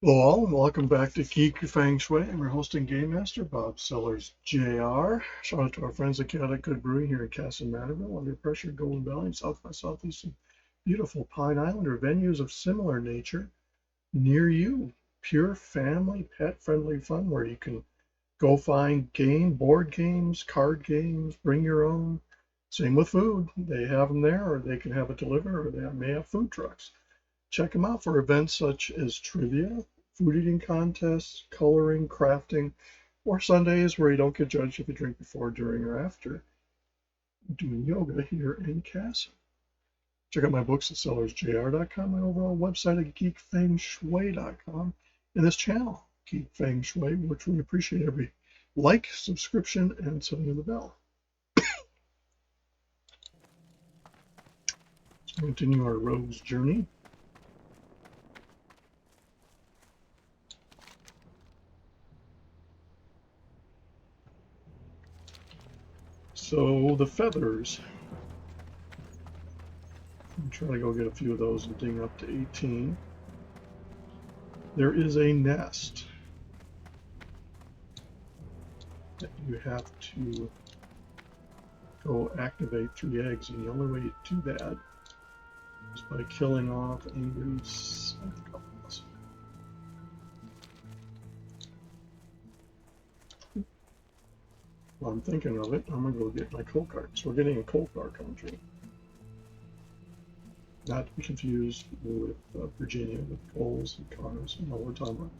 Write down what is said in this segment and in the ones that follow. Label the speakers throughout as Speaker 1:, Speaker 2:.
Speaker 1: Hello all, and welcome back to Geek, Feng Shui. I'm your hosting Game Master, Bob Sellers, Jr. Shout out to our friends at Chaotic Good Brewing here in Castle Matterville, Under Pressure, Golden Valley, and South by Southeast, and beautiful Pine Island are venues of similar nature near you. Pure family, pet-friendly fun where you can go find board games, card games, bring your own. Same with food. They have them there, or they can have it delivered, or they may have food trucks. Check them out for events such as trivia, food eating contests, coloring, crafting, or Sundays where you don't get judged if you drink before, during, or after doing yoga here in Casa. Check out my books at sellersjr.com, my overall website at geekfengshui.com, and this channel, Geek Feng Shui, which we appreciate every like, subscription, and setting of the bell. Let's continue our rogue's journey. So the feathers, I'm trying to go get a few of those and ding up to 18. There is a nest that you have to go activate 3 eggs, and the only way to do that is by killing off angry couples. While I'm thinking of it, I'm going to go get my coal cart. So we're getting a coal car country. Not to be confused with Virginia, with coals and cars. No, we're talking about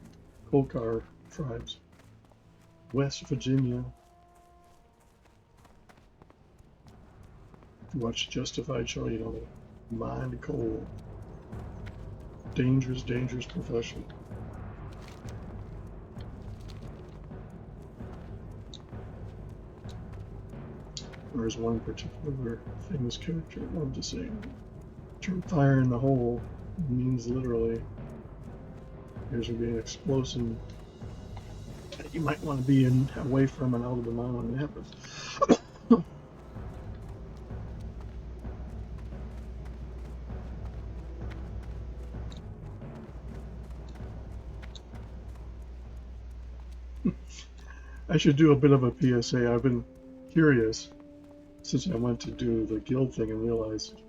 Speaker 1: coal car tribes. West Virginia. If you watch Justified show, you know they mine coal. Dangerous, dangerous profession. There's one particular famous character I love to say, turn fire in the hole means literally there's going to be an explosion that you might want to be away from and out of the mine when it happens. I should do a bit of a PSA. I've been curious since I went to do the guild thing and realized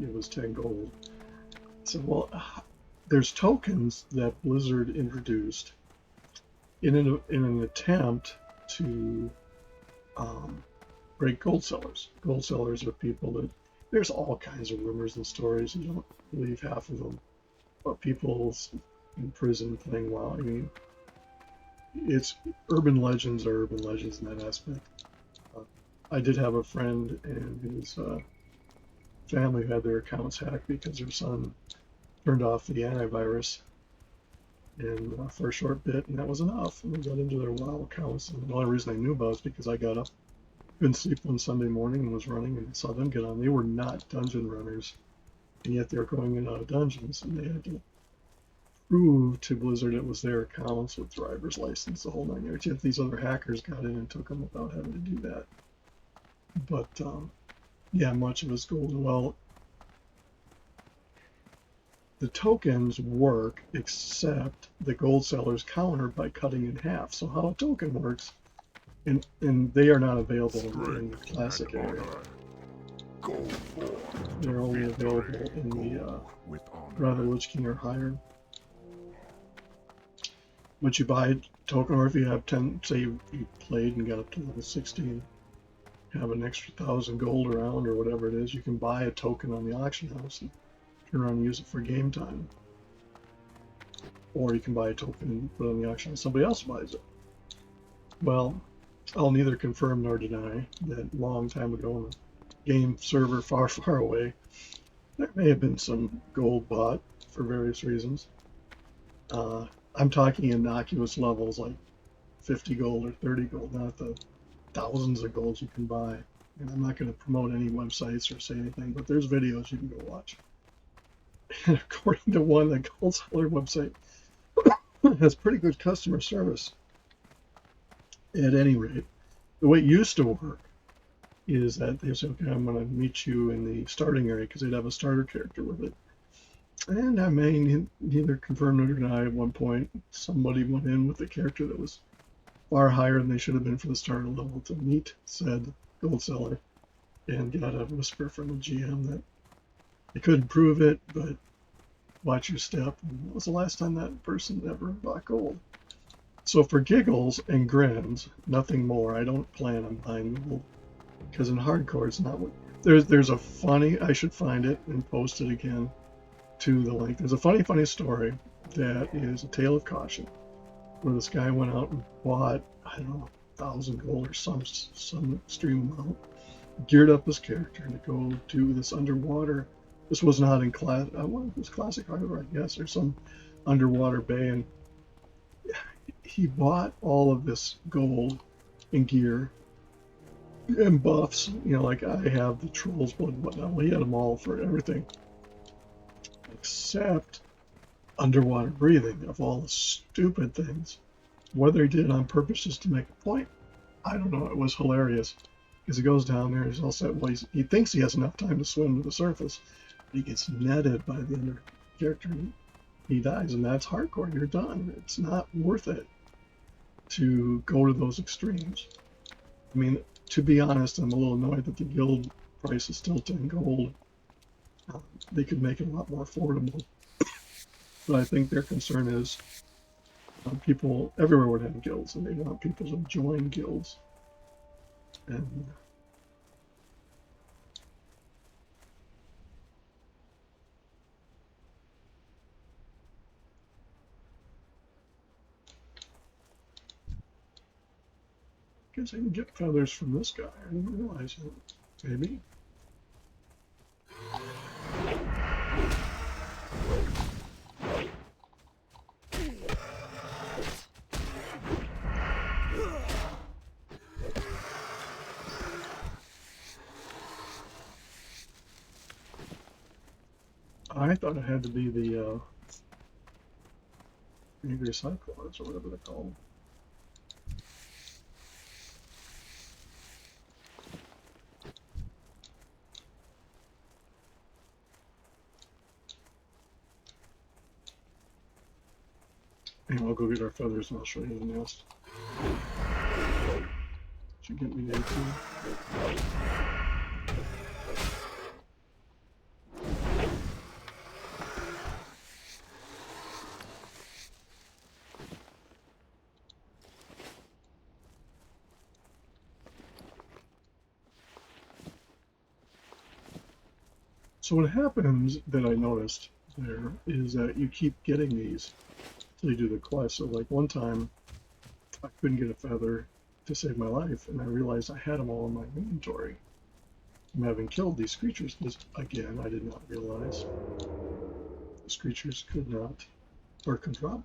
Speaker 1: it was 10 gold. So, well, there's tokens that Blizzard introduced in an attempt to break gold sellers. Gold sellers are people that, there's all kinds of rumors and stories, you don't believe half of them, but people's in prison thing, well, I mean, it's urban legends are urban legends in that aspect. I did have a friend and his family had their accounts hacked because their son turned off the antivirus and for a short bit, and that was enough. And they got into their WoW accounts, and the only reason I knew about it was because I got up, couldn't sleep one Sunday morning and was running, and saw them get on. They were not dungeon runners, and yet they were going in and out of dungeons, and they had to prove to Blizzard it was their accounts with driver's license, the whole 9 yards. Yet these other hackers got in and took them without having to do that. But yeah, much of it's gold. Well, the tokens work, except the gold sellers counter by cutting in half. So how a token works, and they are not available in the classic area. They're only available in the Rather Lich King or higher. But you buy a token, or if you have 10, say you played and got up to level 16, have an extra 1,000 gold around or whatever it is, you can buy a token on the auction house and turn around and use it for game time. Or you can buy a token and put it on the auction house, somebody else buys it. Well, I'll neither confirm nor deny that long time ago on a game server far, far away, there may have been some gold bought for various reasons. I'm talking innocuous levels like 50 gold or 30 gold, not the thousands of golds you can buy. And I'm not going to promote any websites or say anything, but there's videos you can go watch. And according to one, the gold seller website has pretty good customer service. At any rate, the way it used to work is that they say, okay, I'm going to meet you in the starting area, because they'd have a starter character with it. And I may neither confirm nor deny at one point somebody went in with a character that was far higher than they should have been for the starter level to meet said gold seller and got a whisper from a GM that they couldn't prove it, but watch your step. And that was the last time that person ever bought gold. So for giggles and grins, nothing more. I don't plan on buying gold because in hardcore it's not what there's a funny. I should find it and post it again to the link. There's a funny story that is a tale of caution where this guy went out and bought, I don't know, 1,000 gold or some extreme amount, geared up his character to go to this underwater. This was not in class. Well, it was Classic Harbor, I guess, or some underwater bay, and he bought all of this gold and gear and buffs. You know, like I have the Troll's Blood and whatnot. Well, he had them all for everything except underwater breathing, of all the stupid things. Whether he did it on purpose just to make a point, I don't know. It was hilarious because he goes down there, he's all set. Well, he thinks he has enough time to swim to the surface, but he gets netted by the other character. He dies, and that's hardcore. You're done. It's not worth it to go to those extremes. I mean, to be honest, I'm a little annoyed that the guild price is still 10 gold. They could make it a lot more affordable. But I think their concern is people everywhere would have guilds, and they want people to join guilds. And I guess I can get feathers from this guy. I didn't realize it. Maybe. I thought it had to be the angry cyclones or whatever they're called. Anyway, I'll go get our feathers and I'll show you the nest. Should get me 18. So what happens that I noticed there is that you keep getting these until you do the quest. So like one time I couldn't get a feather to save my life, and I realized I had them all in my inventory from having killed these creatures, because again, I did not realize these creatures could not, or could drop.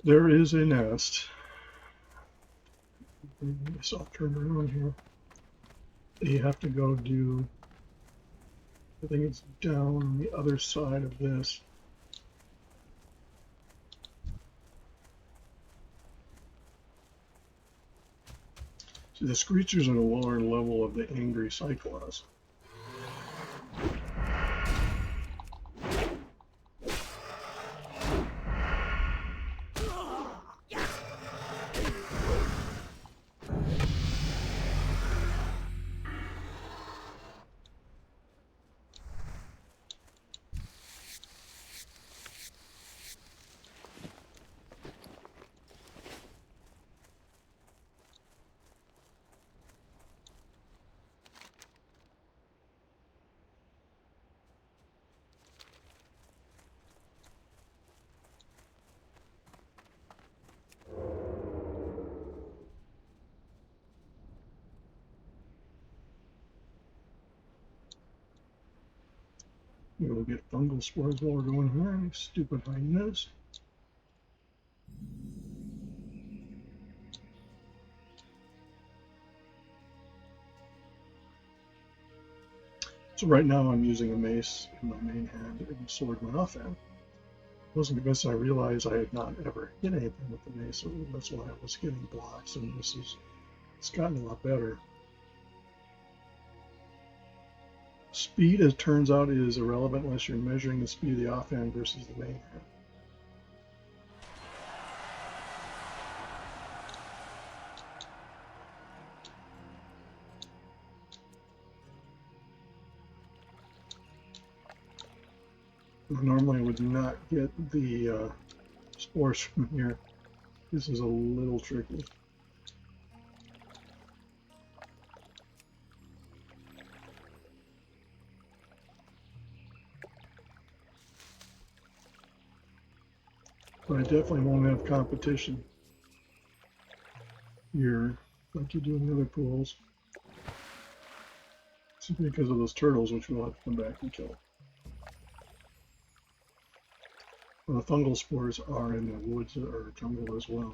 Speaker 1: There is a nest. Bring myself turned around here. You have to go do, I think it's down on the other side of this. See, the screechers are the lower level of the angry cyclones. Maybe we'll get fungal spores while we're going here. Any stupid hyenas. So right now I'm using a mace in my main hand and a sword in my offhand. It wasn't because I realized I had not ever hit anything with the mace, so that's why I was hitting blocks, and it's gotten a lot better. Speed, as it turns out, is irrelevant unless you're measuring the speed of the offhand versus the main hand. Normally I would not get the spores from here. This is a little tricky. But I definitely won't have competition here like you do in the other pools. Simply because of those turtles, which we'll have to come back and kill. Well, the fungal spores are in the woods or jungle as well.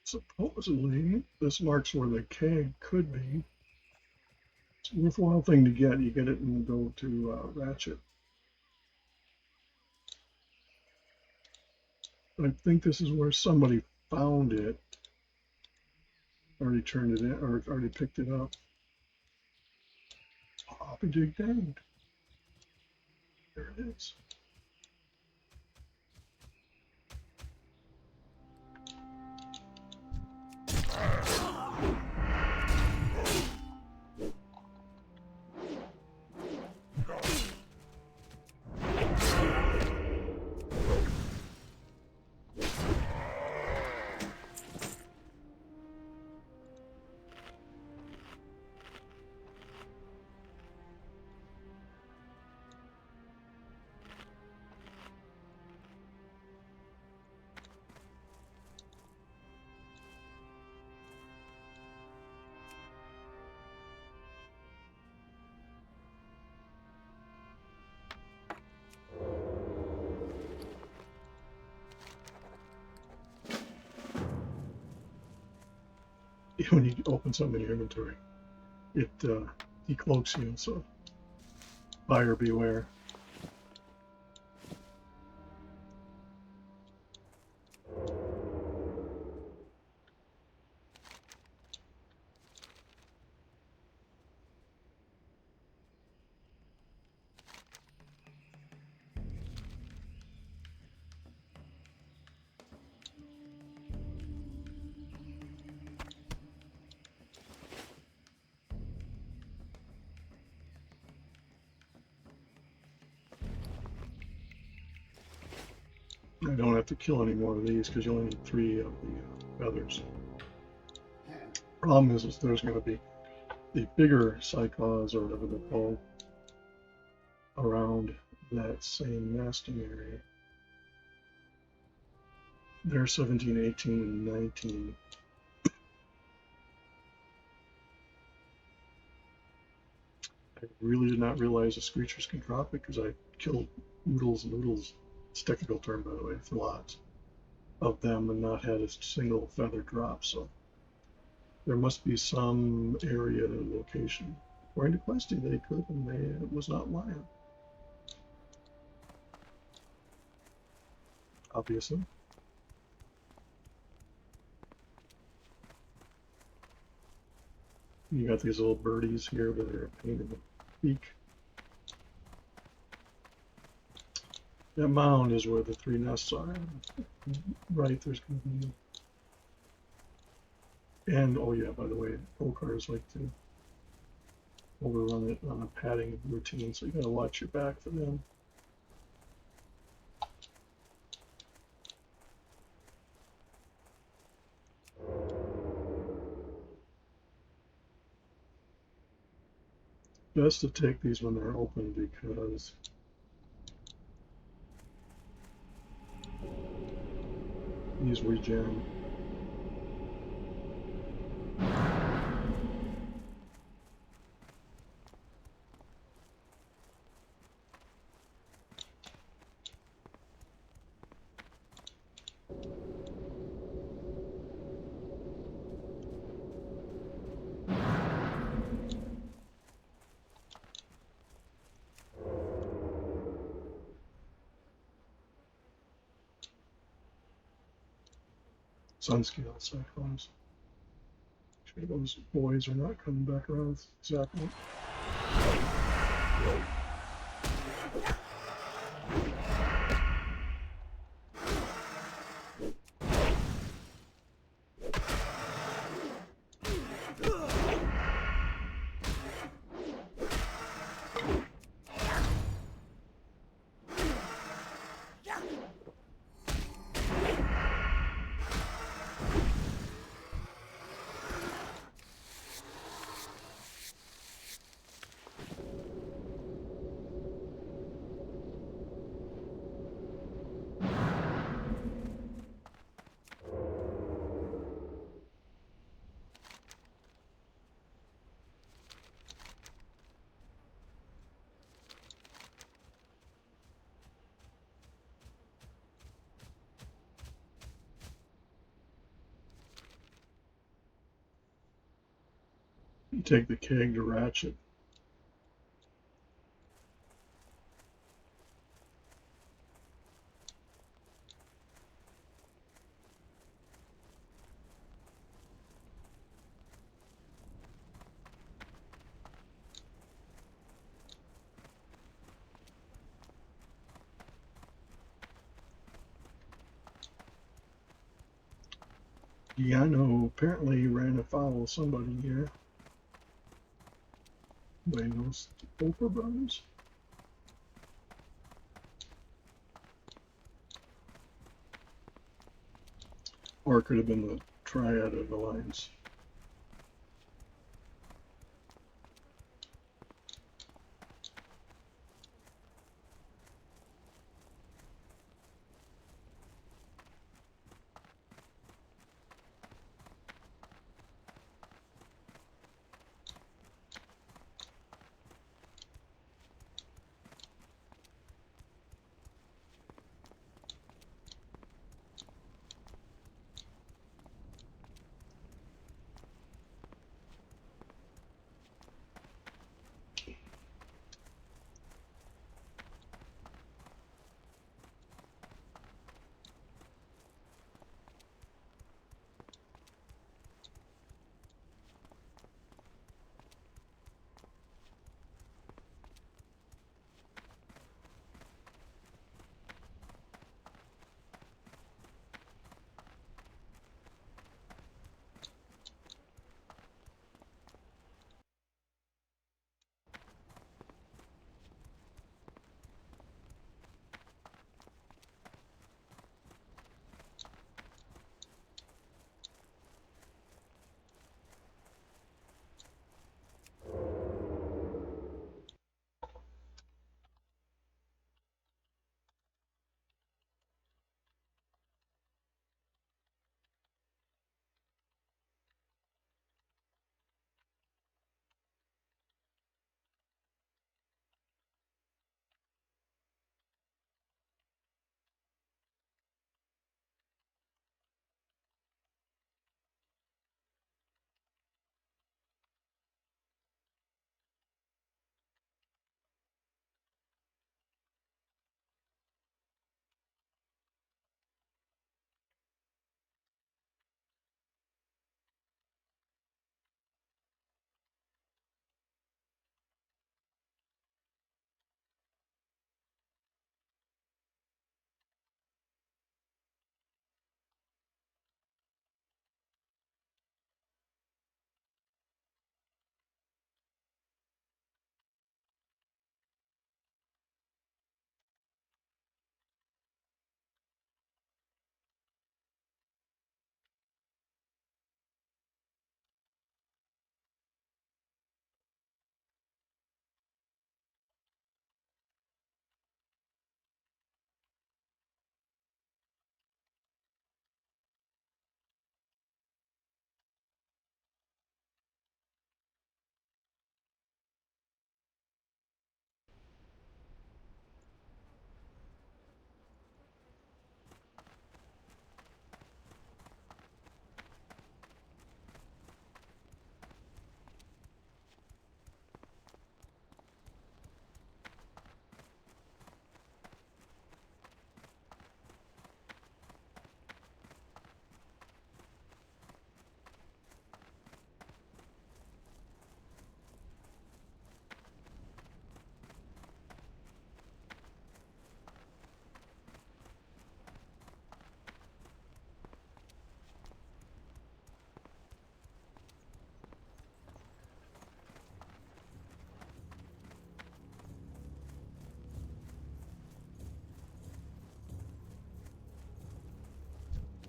Speaker 1: Supposedly, this marks where the keg could be. It's a worthwhile thing to get. You get it and go to Ratchet. I think this is where somebody found it. Already turned it in, or already picked it up. Hoppy jig danged. There it is. When you open something in your inventory, it decloaks you, so buyer beware. I don't have to kill any more of these because you only need 3 of the feathers. Problem is there's going to be the bigger cyclones or whatever they're called around that same nesting area. They're 17, 18, and 19. I really did not realize the screechers can drop it because I killed oodles and oodles, it's a technical term by the way, for lots of them and not had a single feather drop. So there must be some area location. According to Questy, they could, and it was not lying. Obviously. You got these little birdies here that are a pain in the beak. That mound is where the 3 nests are. Right, there's going to be. And, oh yeah, by the way, Polcars like to overrun it on a padding routine, so you got to watch your back for them. Best to take these when they're open because these regen. Sunscale cyclones. Sure those boys are not coming back around exactly. You take the keg to ratchet. Yeah, I know. Apparently ran afoul of somebody here. Anybody knows the Oprah brothers? Or it could have been the Triad of Alliance.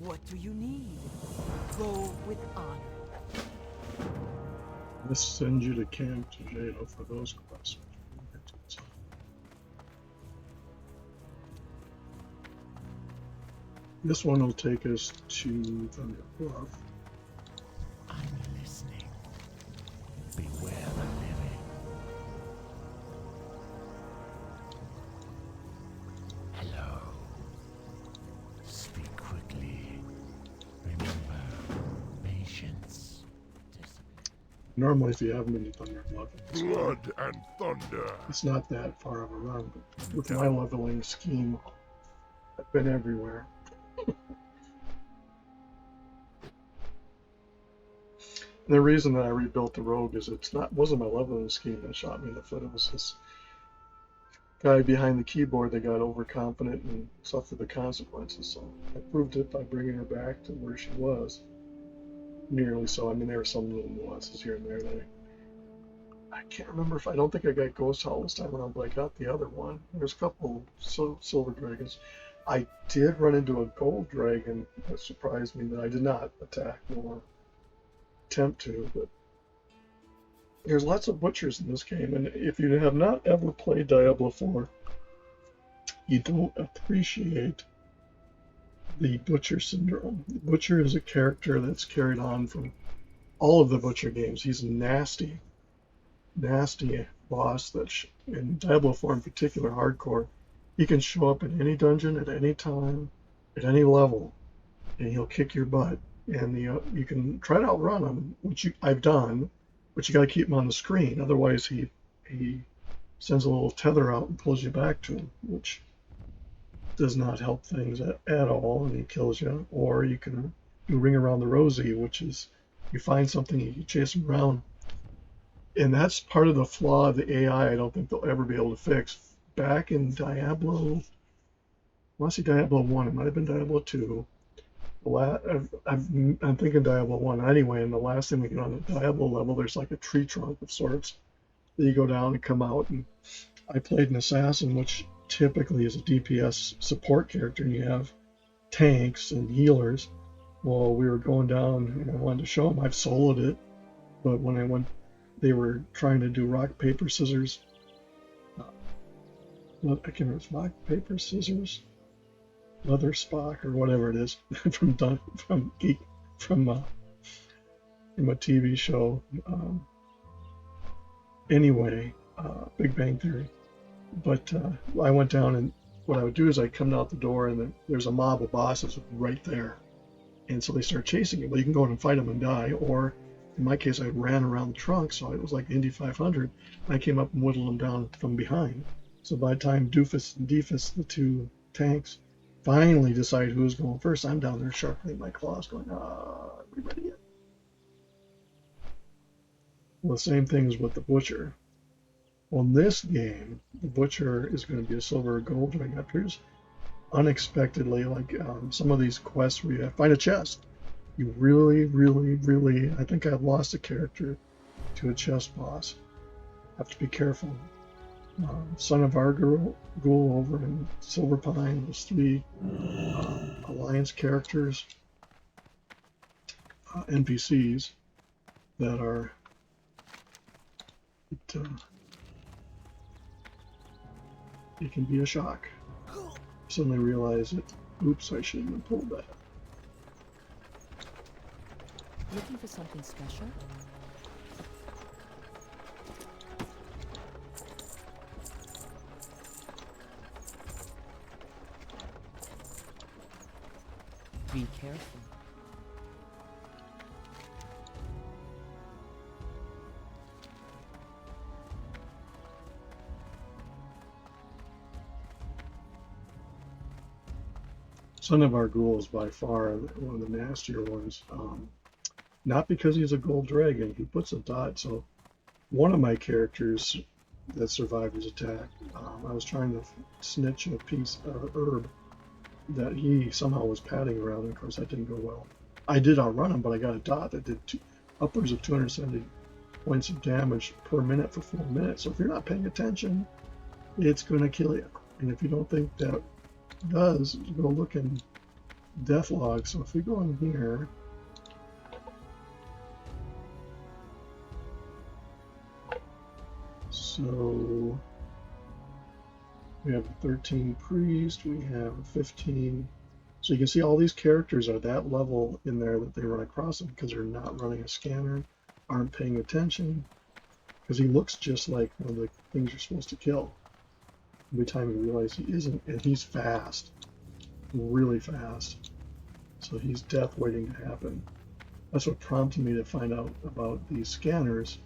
Speaker 2: What do you need? Go with honor.
Speaker 1: Let's send you to Camp Jado for those quests. This one will take us to Thunder Bluff.
Speaker 3: I'm listening. Beware the living. Hello. Speak quickly. Remember, patience.
Speaker 1: Normally, if you haven't been to Thunder Bluff,
Speaker 4: Blood and thunder.
Speaker 1: it's not that far of a run. But with my leveling scheme, I've been everywhere. The reason that I rebuilt the rogue is wasn't my leveling scheme that shot me in the foot. It was this guy behind the keyboard that got overconfident and suffered the consequences. So I proved it by bringing her back to where she was. Nearly so. I mean, there were some little nuances here and there that I can't remember if I don't think I got Ghost Hall this time around, but I got the other one. There's a couple silver dragons. I did run into a gold dragon that surprised me that I did not attack or attempt to, but there's lots of butchers in this game, and if you have not ever played Diablo 4, you don't appreciate the Butcher syndrome. The Butcher is a character that's carried on from all of the Butcher games. He's a nasty boss that, in Diablo 4 in particular, hardcore, he can show up in any dungeon at any time, at any level, and he'll kick your butt. And you can try to outrun him, which I've done, but you got to keep him on the screen. Otherwise, he sends a little tether out and pulls you back to him, which does not help things at all, and he kills you. Or you can do Ring Around the Rosie, which is you find something, you chase him around. And that's part of the flaw of the AI I don't think they'll ever be able to fix. Back in Diablo, I want to say Diablo 1, it might have been Diablo 2. I'm thinking Diablo 1 anyway, and the last thing we get on the Diablo level, there's like a tree trunk of sorts that you go down and come out. And I played an assassin, which typically is a DPS support character, and you have tanks and healers. Well, we were going down, and I wanted to show them I've soloed it, but when I went, they were trying to do rock, paper, scissors. I can't remember, it's rock, paper, scissors, Leather Spock, or whatever it is, from Geek, from a TV show. Anyway, Big Bang Theory. But I went down, and what I would do is I'd come out the door, and there's a mob of bosses right there. And so they start chasing you. Well, you can go in and fight them and die, or in my case, I ran around the trunk, so it was like Indy 500. I came up and whittled them down from behind. So by the time Doofus and Deefus, the two tanks, finally decide who's going first, I'm down there sharpening my claws going, are we ready yet? Well, the same thing is with the Butcher. Well, in this game, the Butcher is going to be a silver or gold ring. Appears unexpectedly, like some of these quests where you find a chest. You really, I think I've lost a character to a chest boss. Have to be careful. Son of Argyle over in Silver Pine, there's 3 Alliance characters, NPCs, that are it can be a shock. Suddenly realize that, oops, I shouldn't have pulled that.
Speaker 2: Looking for something special? Be careful.
Speaker 1: Son of Argyle is by far one of the nastier ones. Not because he's a gold dragon, he puts a dot. So one of my characters that survived his attack, I was trying to snitch a piece of herb that he somehow was padding around, and of course that didn't go well. I did outrun him, but I got a dot that did upwards of 270 points of damage per minute for 4 minutes. So if you're not paying attention, it's going to kill you. And if you don't think that does, go look in death log. So if we go in here, so we have 13 priest, we have 15. So you can see all these characters are that level in there that they run across them because they're not running a scanner, aren't paying attention, because he looks just like one of the things you're supposed to kill. Every time you realize he isn't, and he's fast, really fast. So he's death waiting to happen. That's what prompted me to find out about these scanners.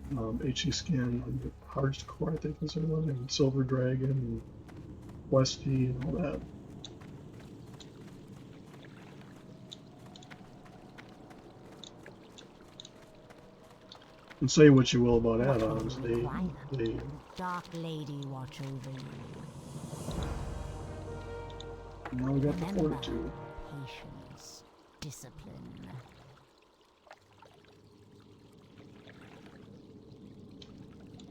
Speaker 1: HC Scan on Hardcore, I think is the one, and Silver Dragon, and Westy, and all that. And say what you will about add-ons, they
Speaker 5: Dark Lady watch over you.
Speaker 1: now we got the
Speaker 5: Remember,
Speaker 1: fortitude.
Speaker 5: patience, discipline.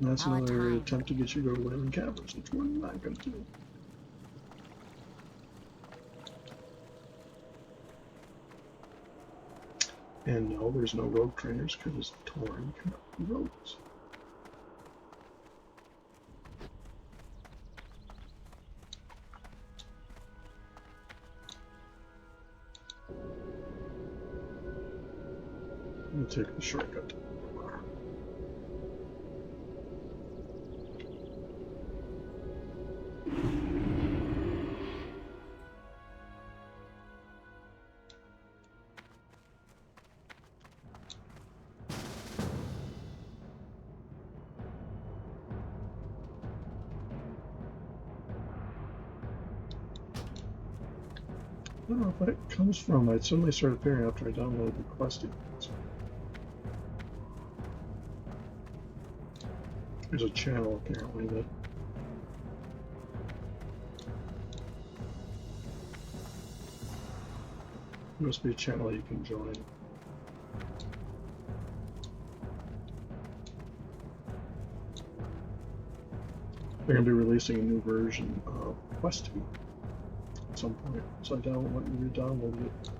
Speaker 1: And that's
Speaker 5: Our
Speaker 1: another
Speaker 5: time.
Speaker 1: attempt to get you to go to Wailing Caverns, which we're not going to do. And no, there's no rogue trainers because Tauren cannot be rogues. I'm going to take the shortcut. I don't know if that comes from, it suddenly started appearing after I downloaded the Questy. There's a channel apparently that must be a channel you can join. They're going to be releasing a new version of Questy at some point. So I went and re-downloaded it.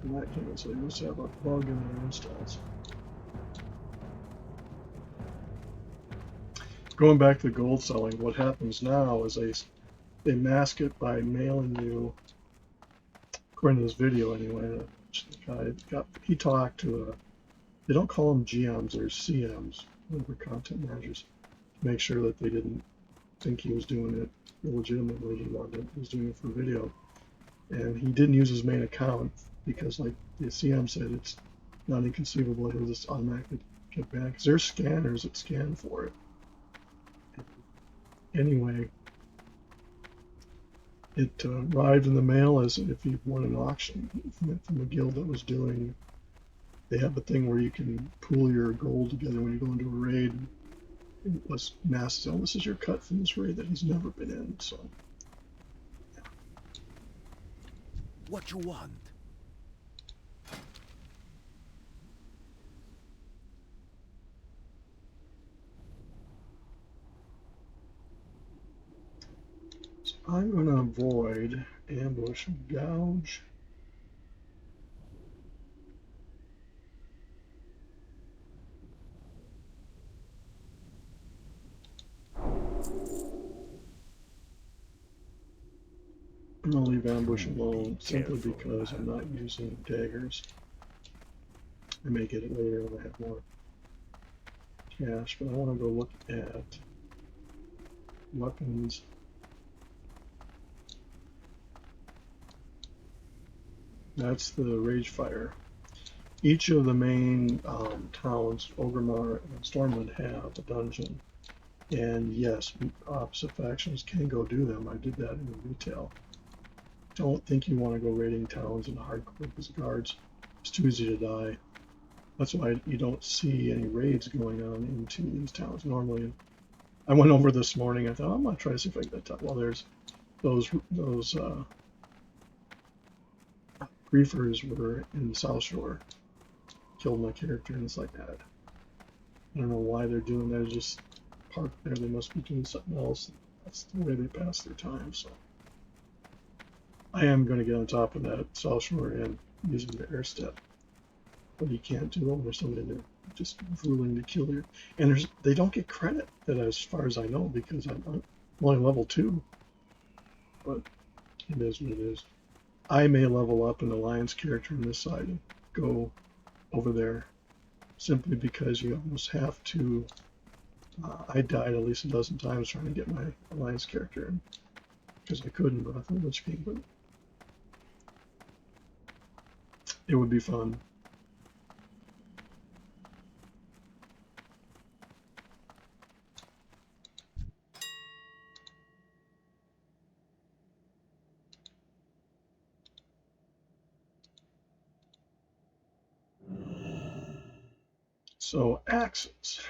Speaker 1: And that came in, so they must have a bug in their installs. Going back to the gold selling, what happens now is they mask it by mailing you, according to this video anyway, the guy he talked to they don't call them GMs, they're CMs, whatever, content managers, to make sure that they didn't think he was doing it illegitimately. He was doing it for video. And he didn't use his main account because, like the CM said, it's not inconceivable he'll just automatically get banned because there's scanners that scan for it. Anyway, it arrived in the mail as if you won an auction from a guild that was doing. They have a thing where you can pool your gold together when you go into a raid. It was massive. Oh, this is your cut from this raid that he's never been in. So,
Speaker 3: What you want?
Speaker 1: I'm going to avoid ambush and gouge. I'm going to leave ambush alone simply because I'm not using daggers. I may get it later when I have more cash, but I want to go look at weapons. That's the Ragefire. Each of the main towns, Orgrimmar and Stormwind, have a dungeon. And yes, opposite factions can go do them. I did that in the retail. Don't think you want to go raiding towns in hardcore because guards, it's too easy to die. That's why you don't see any raids going on into these towns normally. I went over this morning. I thought, I'm going to try to see if I can get that. Well, there's those griefers were in the South Shore. Killed my character, and it's like that. I don't know why they're doing that. It's just parked there. They must be doing something else. That's the way they pass their time. So I am going to get on top of that South Shore and using the air step. But you can't do them. There's somebody there just drooling to kill you. And they don't get credit, that as far as I know, because I'm only level 2. But it is what it is. I may level up an alliance character on this side and go over there simply because you almost have to. I died at least a dozen times trying to get my alliance character in because I couldn't, but I thought Lich King, but it would be fun. So axes.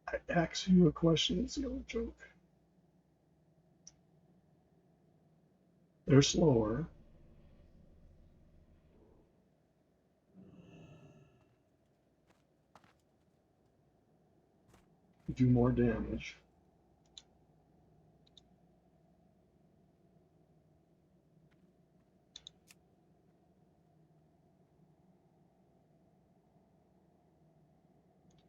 Speaker 1: I ask you a question, it's the old joke. They're slower. Do more damage.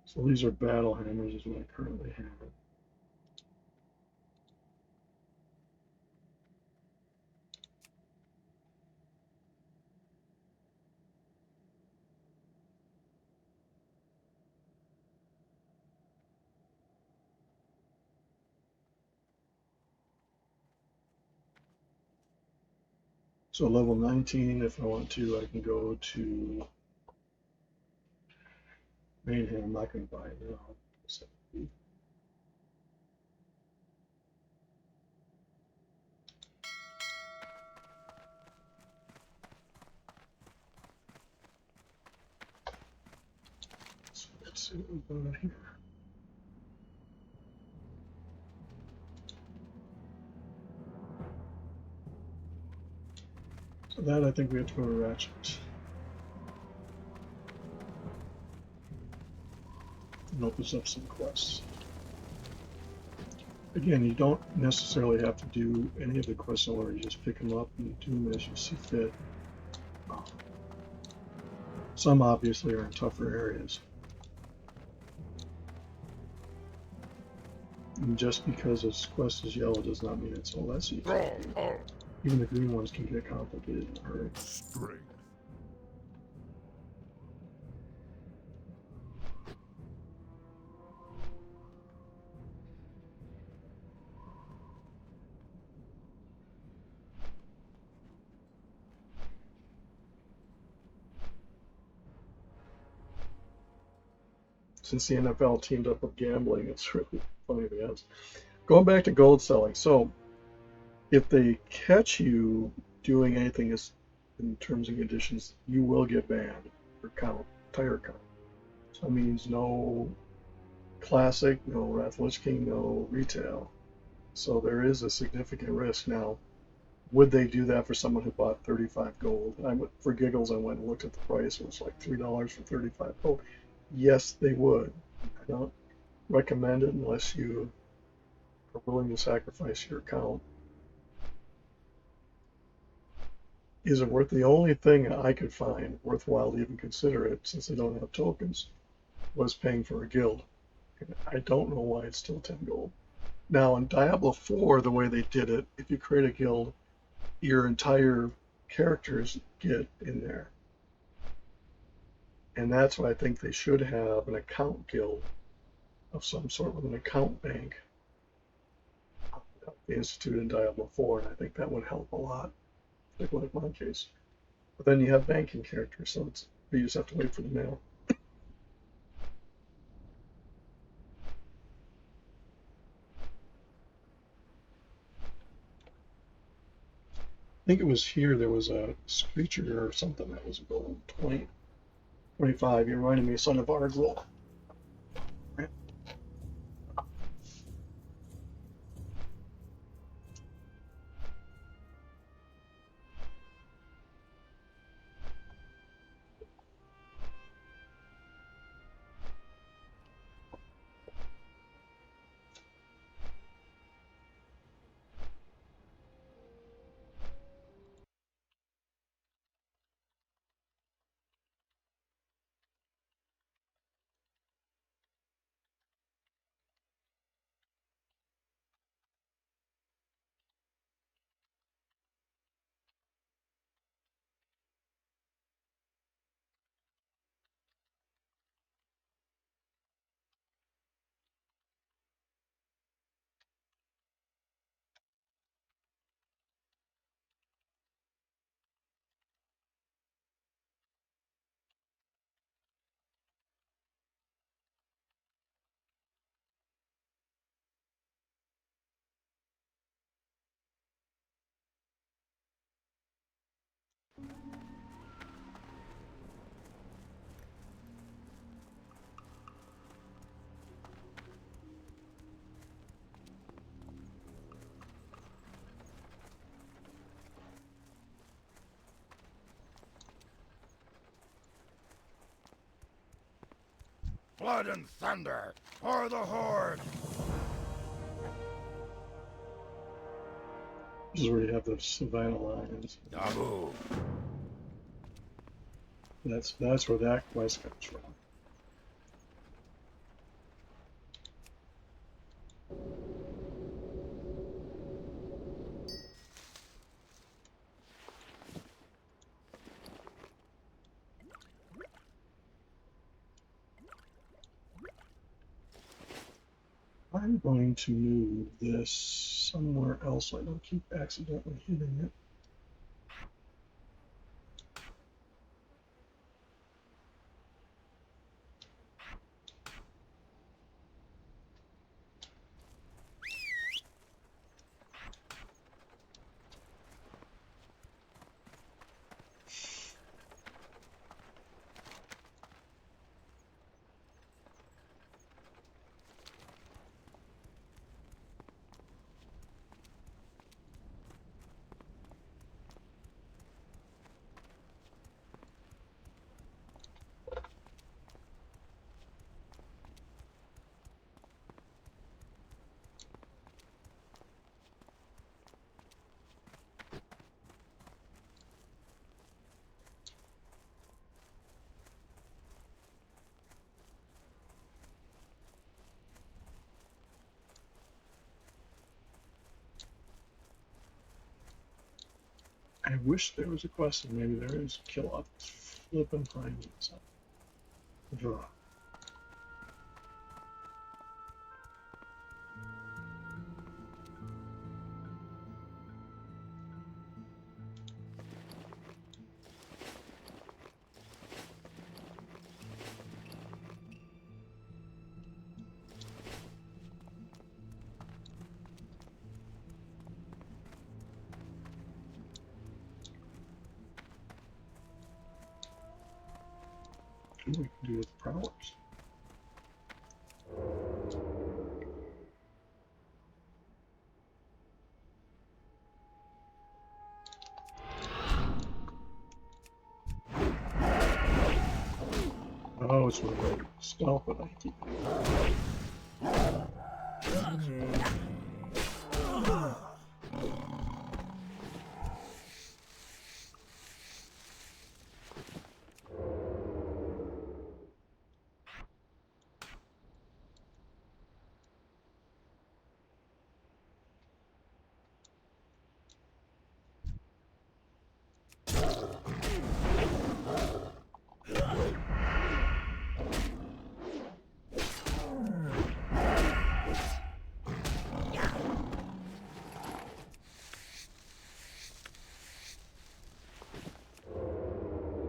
Speaker 1: So these are battle hammers is what I currently have. So level 19, if I want to, I can go to Mayhem. I'm not going to buy it now. So let's see what we've got here. So that I think we have to go to Ratchet. And opens up some quests. Again, you don't necessarily have to do any of the quests in order. You just pick them up and do them as you see fit. Some obviously are in tougher areas. And just because a quest is yellow does not mean it's all that easy.
Speaker 4: Stronghold.
Speaker 1: Even the green ones can get complicated in a hurry.
Speaker 4: Strength.
Speaker 1: Since the NFL teamed up with gambling, it's really funny to ask. Going back to gold selling, so if they catch you doing anything in terms and conditions, you will get banned for tire count. So that means no classic, no Wrath Lich King, no retail. So there is a significant risk. Now, would they do that for someone who bought 35 gold? For giggles, I went and looked at the price. It was like $3 for 35 gold. Yes, they would. I don't recommend it unless you are willing to sacrifice your account. Is it worth? The only thing I could find worthwhile to even consider it, since they don't have tokens, was paying for a guild. I don't know why it's still 10 gold. Now in Diablo 4, the way they did it, if you create a guild, your entire characters get in there. And that's why I think they should have an account guild of some sort with an account bank. They instituted in Diablo 4, and I think that would help a lot, like my case. But then you have banking characters, so you just have to wait for the mail. I think it was here there was a screecher or something that was gold 20, 25. You reminded me of Son of Argyle.
Speaker 4: Blood and thunder for the Horde!
Speaker 1: This is where you have the Savannah Lions.
Speaker 4: Nabu!
Speaker 1: That's where that quest comes from. I'm going to move this somewhere else so I don't keep accidentally hitting it. I wish there was a quest, and maybe there is. Kill off this flippin' pine. Draw. We can do with prowlers. Oh, it's with the stealth that I keep.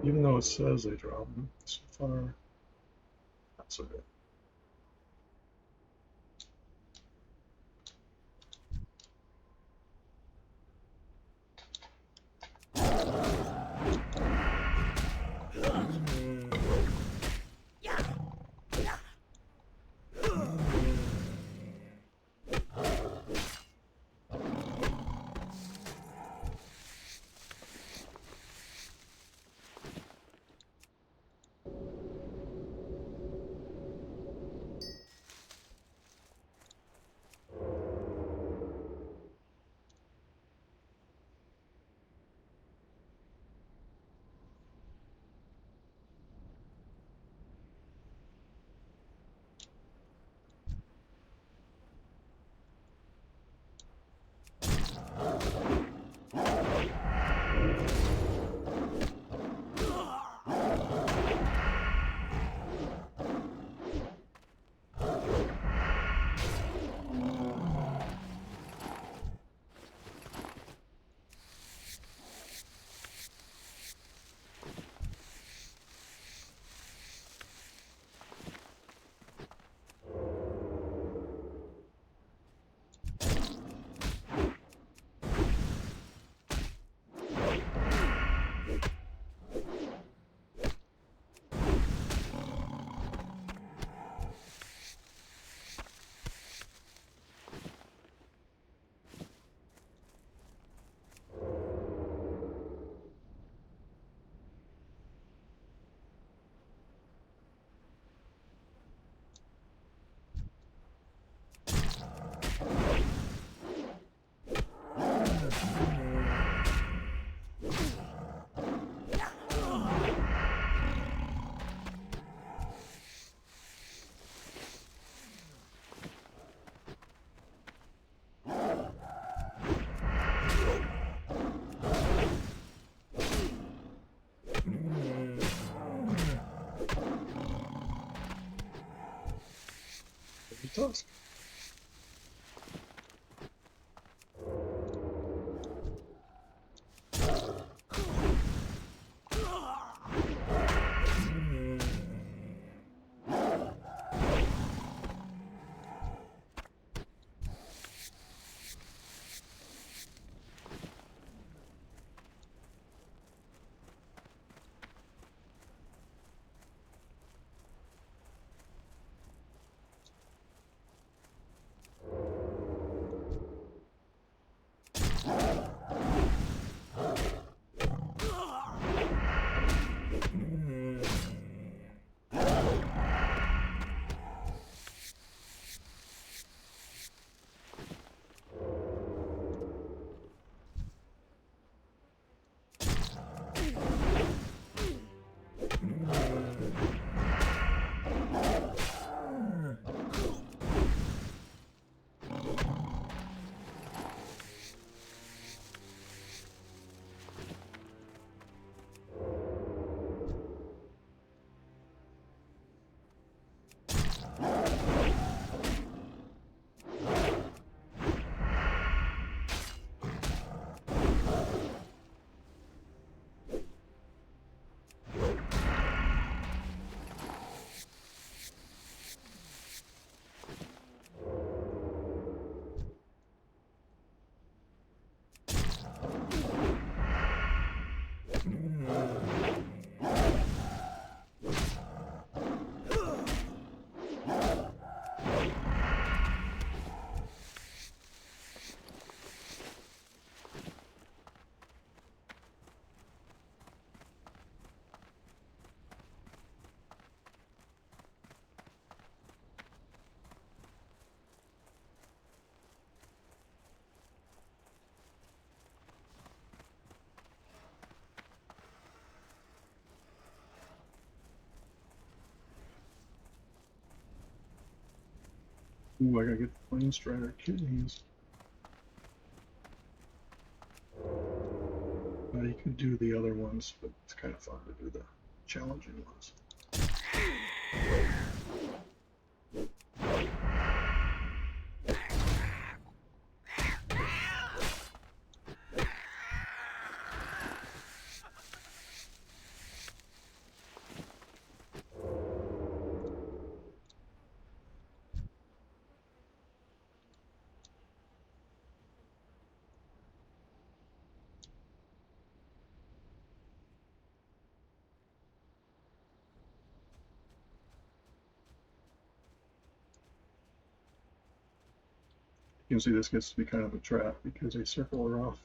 Speaker 1: Even though it says they drop them, so far, not so good. Ooh, I gotta get the Flame Strider kidneys. You could do the other ones, but it's kind of fun to do the challenging ones. You can see this gets to be kind of a trap because they circle around.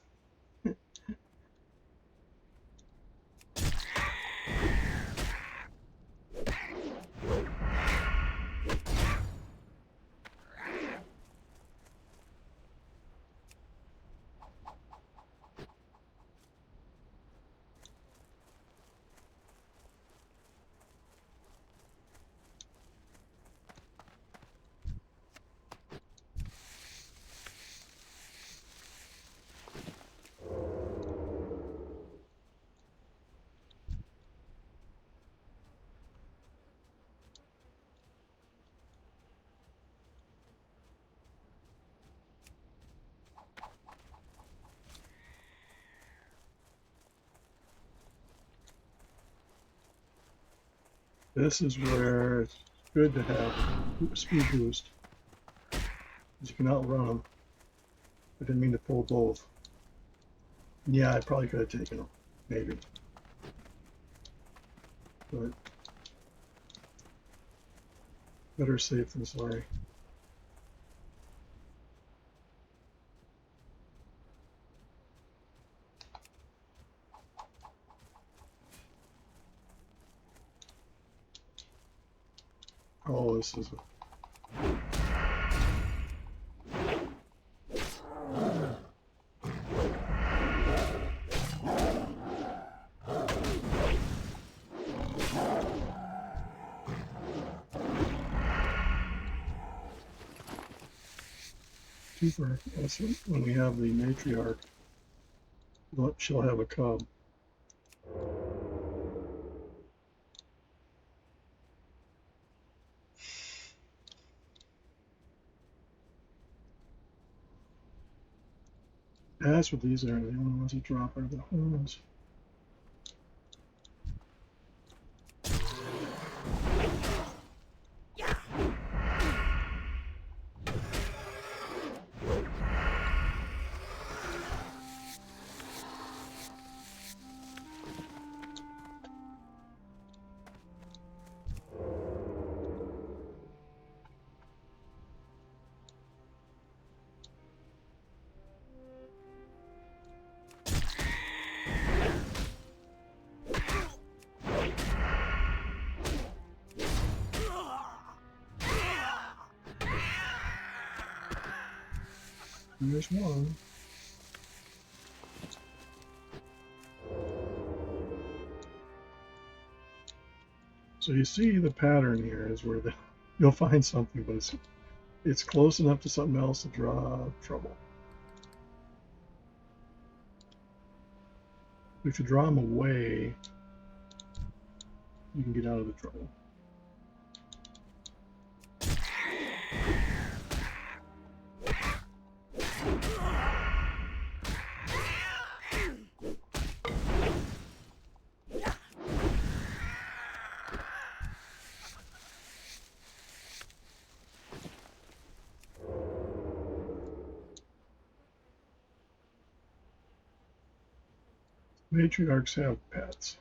Speaker 1: This is where it's good to have speed boost, because you can outrun them. I didn't mean to pull both. Yeah, I probably could have taken them, maybe. But better safe than sorry. Oh, this is super. That's when we have the matriarch. She'll have a cub. That's what these are. The only ones that drop are the horns. There's one. So you see the pattern here is where you'll find something, but it's close enough to something else to draw trouble. If you draw them away, you can get out of the trouble. Matriarchs have pets.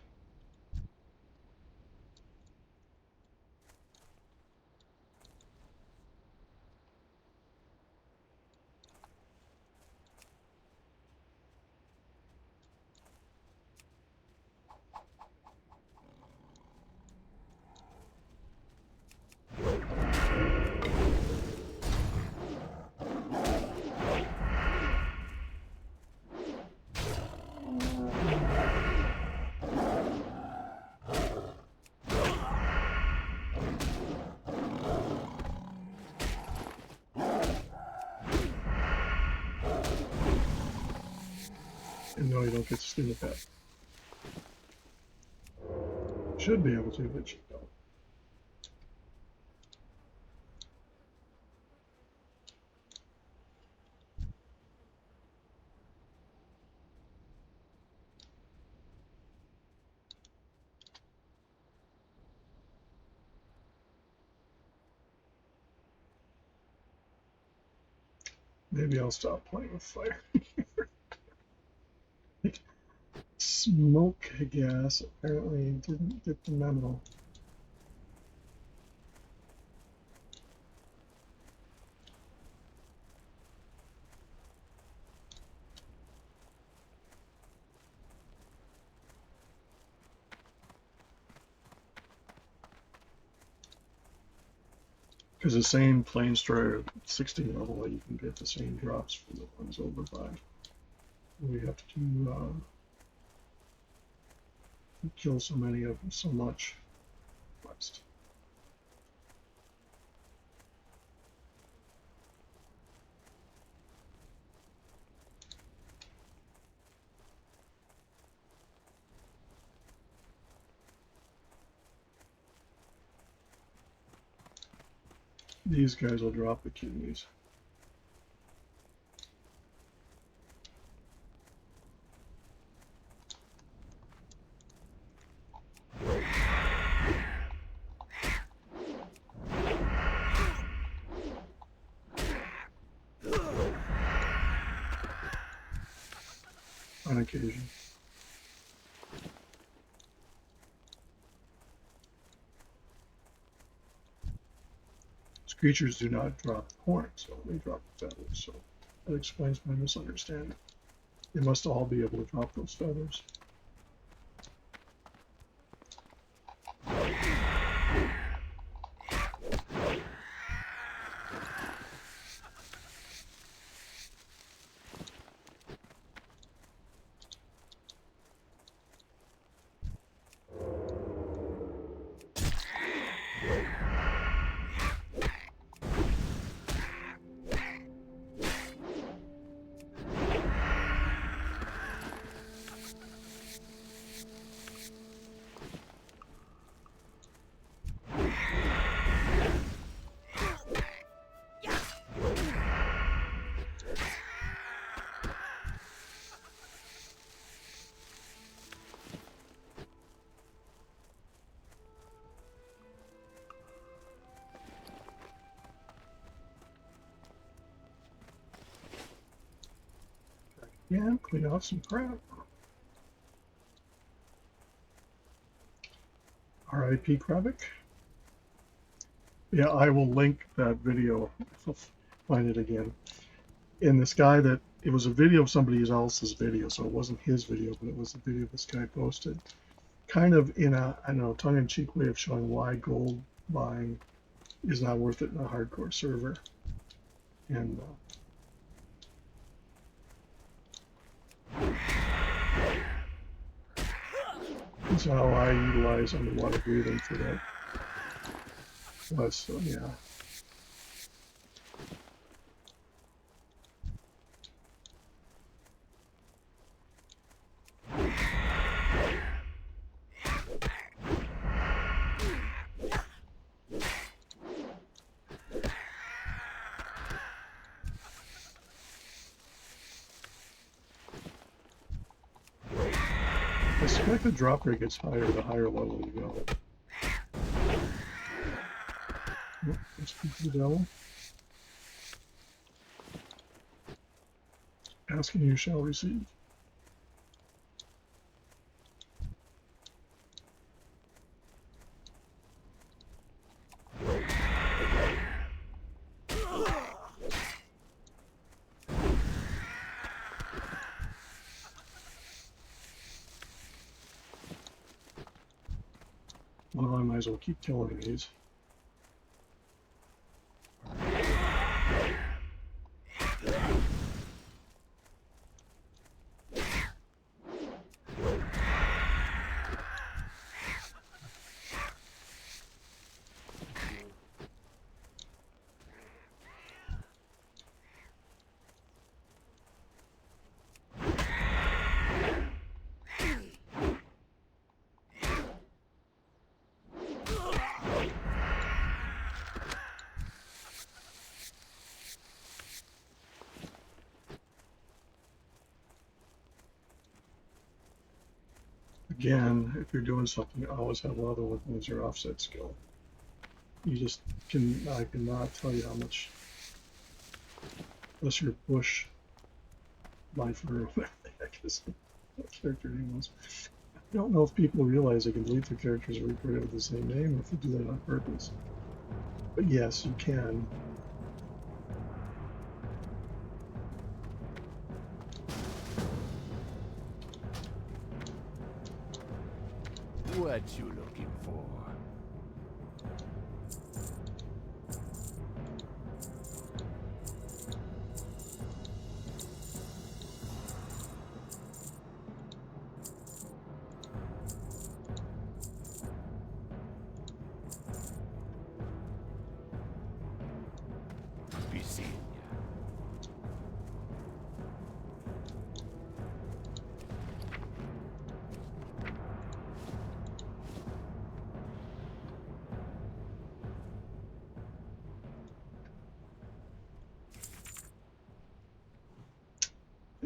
Speaker 1: And no, you don't get to skin the pet. Should be able to, but you don't. Maybe I'll stop playing with fire. Smoke gas apparently didn't get the memo. Because the same plane strider 16 level, you can get the same drops for the ones over 5. We have to do, kill so many of them so much. West. These guys will drop the kidneys. On occasion. These creatures do not drop horns, so they drop feathers. So that explains my misunderstanding. They must all be able to drop those feathers. Yeah, clean out some crap. R.I.P. Kravik. Yeah, I will link that video. I'll find it again. And this guy that, it was a video of somebody else's video, so it wasn't his video, but it was the video this guy posted. Kind of in a, I don't know, tongue-in-cheek way of showing why gold buying is not worth it in a hardcore server. And that's how I utilize underwater breathing for that. So yeah. I suspect the drop rate gets higher the higher level you go. Oh, let's keep the devil. Ask and you shall receive. Well, I might as well keep killing these. again, if you're doing something, always have one other one as your offset skill. You just I cannot tell you how much, unless you're Bush life or whatever the heck is what character name was. I don't know if people realize they can delete their characters or record it with the same name, or if they do that on purpose. But yes, you can.
Speaker 3: What you looking for? Be seen.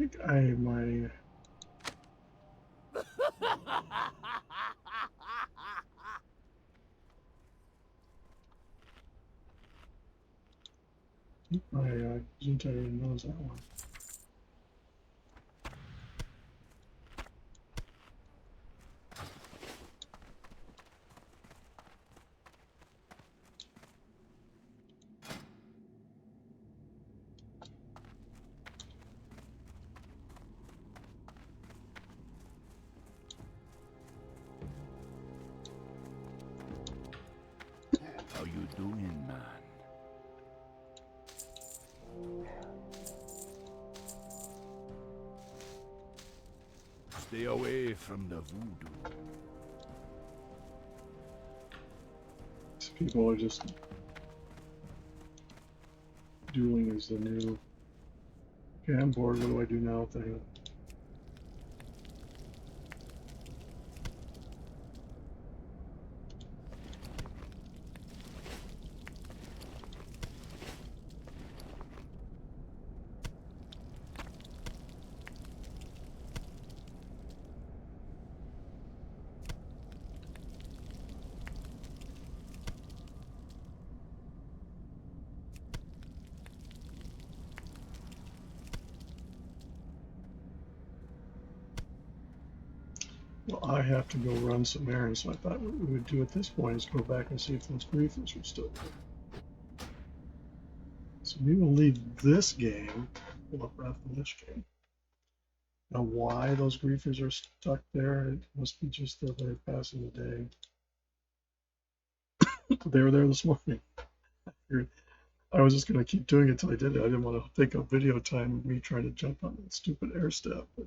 Speaker 1: I think my Zoom knows that one.
Speaker 3: How you doing, man? Stay away from the voodoo.
Speaker 1: These people are just dueling is the new. Okay, I'm bored. What do I do now thing? Well, I have to go run some errands, so I thought what we would do at this point is go back and see if those briefings are still there. So we will leave this game, pull up Wrath of the Lich King. Now, why those griefers are stuck there, it must be just that they're passing the day. They were there this morning. I was just going to keep doing it until I did it. I didn't want to take up video time of me trying to jump on that stupid air step. But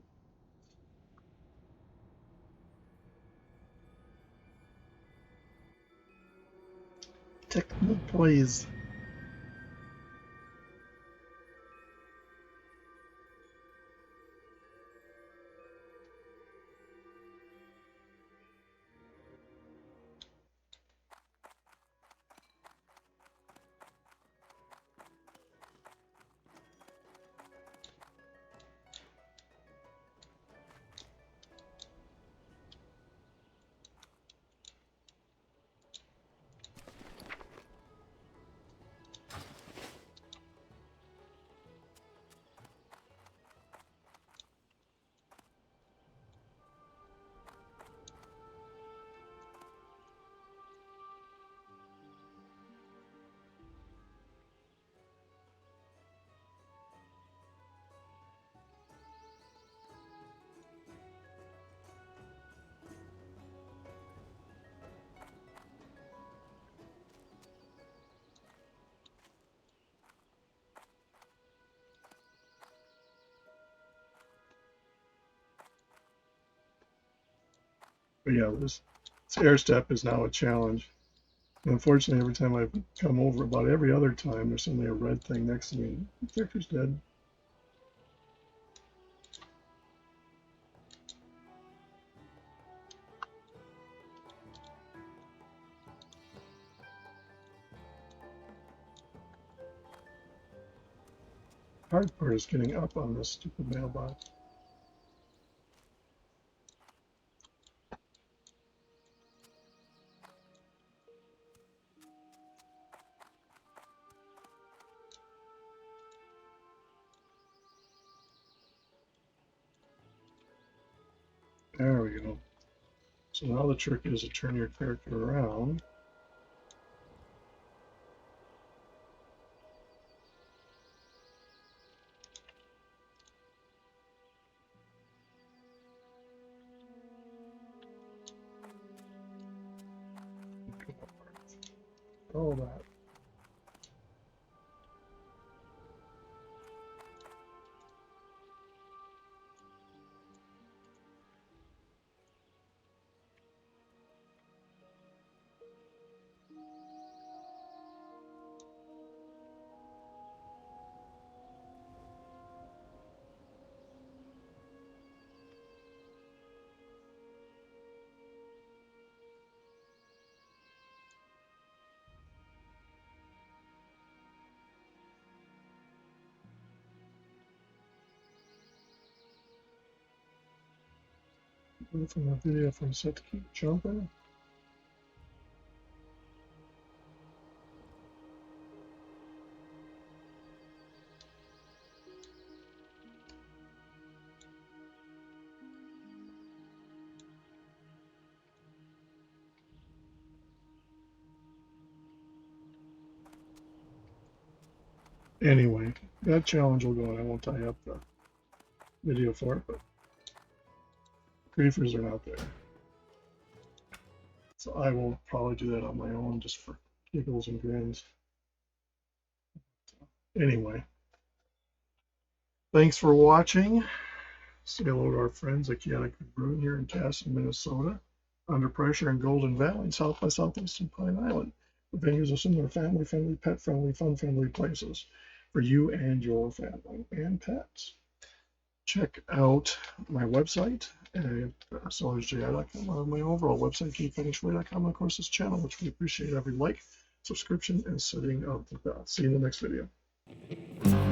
Speaker 1: technical plays. But yeah, this air step is now a challenge. And unfortunately, every time I've come over, about every other time, there's suddenly a red thing next to me. The character's dead. Hard part is getting up on this stupid mailbox. There we go. So now the trick is to turn your character around. All that. From the video from set to keep jumping. Anyway, that challenge will go on. I won't tie up the video for it, but griefers are not there. So I will probably do that on my own just for giggles and grins. Anyway, thanks for watching. Say hello to our friends at Geek Brewing here in Casson, Minnesota. Under Pressure in Golden Valley, South by Southeastern Pine Island. The venues are similar family-friendly, pet-friendly, fun-friendly places for you and your family and pets. Check out my website at sellersjr.com, or my overall website, geekfengshui.com, and of course this channel, which we appreciate every like, subscription, and setting of the bell. See you in the next video.